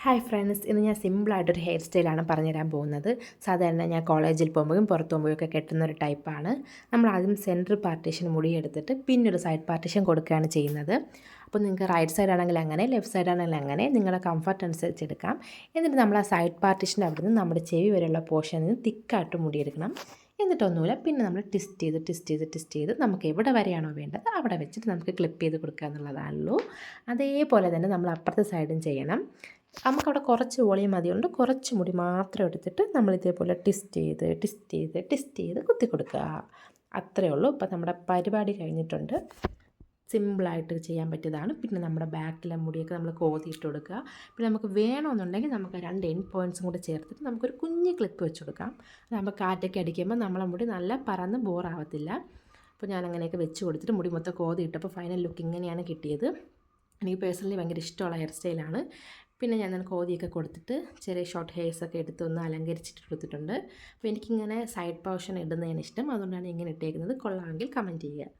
Hi friends, ഇന്ന് ഞാൻ സിമ്പിളായിട്ടൊരു hair സ്റ്റൈലാണ് പറഞ്ഞുതരാൻ പോകുന്നത്. സാധാരണ ഞാൻ കോളേജിൽ പോകുമ്പോഴും പുറത്ത് പോകുമ്പോഴൊക്കെ കെട്ടുന്നൊരു ടൈപ്പാണ്. നമ്മൾ ആദ്യം സെൻറ്റർ പാർട്ടീഷൻ മുടിയെടുത്തിട്ട് പിന്നൊരു സൈഡ് പാർട്ടീഷൻ കൊടുക്കുകയാണ് ചെയ്യുന്നത്. അപ്പോൾ നിങ്ങൾക്ക് റൈറ്റ് സൈഡ് ആണെങ്കിൽ അങ്ങനെ, ലെഫ്റ്റ് സൈഡ് ആണെങ്കിൽ അങ്ങനെ, നിങ്ങളുടെ കംഫർട്ട് അനുസരിച്ച് എടുക്കാം. എന്നിട്ട് നമ്മൾ ആ സൈഡ് പാർട്ടീഷൻ്റെ അവിടെ നിന്ന് നമ്മുടെ ചെവി വരെയുള്ള പോർഷനിൽ നിന്ന് തിക്കായിട്ട് മുടിയെടുക്കണം. എന്നിട്ടൊന്നുമില്ല, പിന്നെ നമ്മൾ ട്വിസ്റ്റ് ചെയ്ത് നമുക്ക് എവിടെ വരെയാണോ വേണ്ടത് അവിടെ വെച്ചിട്ട് നമുക്ക് ക്ലിപ്പ് ചെയ്ത് കൊടുക്കുക എന്നുള്ളതാണല്ലോ. അതേപോലെ തന്നെ നമ്മൾ അപ്പുറത്തെ സൈഡും ചെയ്യണം. നമുക്കവിടെ കുറച്ച് വോളിയം മതിയുണ്ട്, കുറച്ച് മുടി മാത്രം എടുത്തിട്ട് നമ്മൾ ഇതേപോലെ ട്വിസ്റ്റ് ചെയ്ത് കുത്തി കൊടുക്കുക. അത്രയേ ഉള്ളൂ. ഇപ്പോൾ നമ്മുടെ പരിപാടി കഴിഞ്ഞിട്ടുണ്ട്. സിമ്പിളായിട്ട് ചെയ്യാൻ പറ്റിയതാണ്. പിന്നെ നമ്മുടെ ബാക്കിലെ മുടിയൊക്കെ നമ്മൾ കോതിയിട്ട് കൊടുക്കുക. പിന്നെ നമുക്ക് വേണമെന്നുണ്ടെങ്കിൽ നമുക്ക് 2 എൻഡ് പോയിൻറ്റ്സും കൂടെ ചേർത്തിട്ട് നമുക്കൊരു കുഞ്ഞ് ക്ലിപ്പ് വെച്ച് കൊടുക്കാം. അതാകുമ്പോൾ കാറ്റൊക്കെ അടിക്കുമ്പോൾ നമ്മളെ മുടി നല്ല പറന്ന് ബോറാവത്തില്ല. അപ്പോൾ ഞാൻ അങ്ങനെയൊക്കെ വെച്ച് കൊടുത്തിട്ട് മുടി മൊത്തം കോതിയിട്ടപ്പോൾ ഫൈനൽ ലുക്ക് ഇങ്ങനെയാണ് കിട്ടിയത്. എനിക്ക് പേഴ്സണലി ഭയങ്കര ഇഷ്ടമുള്ള ഹെയർ സ്റ്റൈലാണ്. പിന്നെ ഞാൻ കോതിയൊക്കെ കൊടുത്തിട്ട് ചെറിയ ഷോർട്ട് ഹെയർസൊക്കെ എടുത്ത് ഒന്ന് അലങ്കരിച്ചിട്ട് കൊടുത്തിട്ടുണ്ട്. അപ്പോൾ എനിക്കിങ്ങനെ സൈഡ് പോർഷൻ ഇടുന്നതിന് ഇഷ്ടം, അതുകൊണ്ടാണ് ഇങ്ങനെ ഇട്ടേക്കുന്നത്. കൊള്ളാമെങ്കിൽ കമൻറ്റ് ചെയ്യുക.